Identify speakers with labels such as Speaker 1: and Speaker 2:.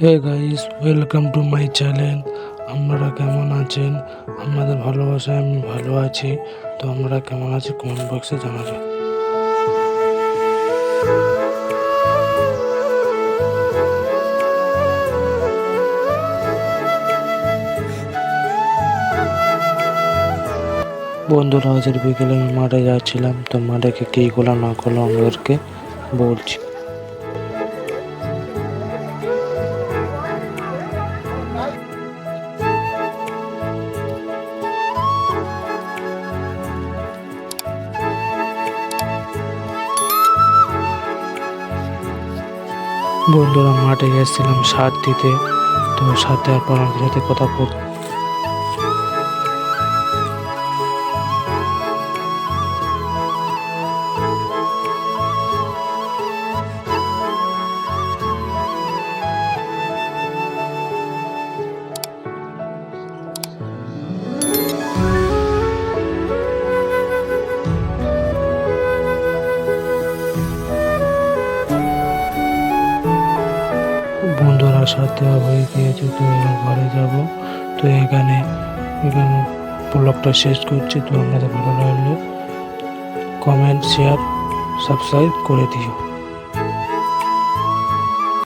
Speaker 1: Hey guys, welcome to my channel. আপনারা কেমন আছেন? আপনাদের ভালোবাসায় আমি ভালো আছি। তো আপনারা কেমন আছেন কমেন্ট বক্সে জানাবেন। বন্ধুরা, আজের বিকেলে আমি মাঠে যাচ্ছিলাম। তো মাঠে কী করলাম না করলাম আমাদেরকে বলছি। বন্ধুরা, মাঠে গেছিলাম সার দিতে। তো সার দেওয়ার পর আমাদের সাথে কথা বল। বন্ধুরা, সার দেওয়া হয়ে গিয়েছে। তো এবার ঘরে যাব। তো এখানে ব্লগটা শেষ করছি। তো আপনাদের ভালো লাগলে কমেন্ট, শেয়ার, সাবস্ক্রাইব করে দিও।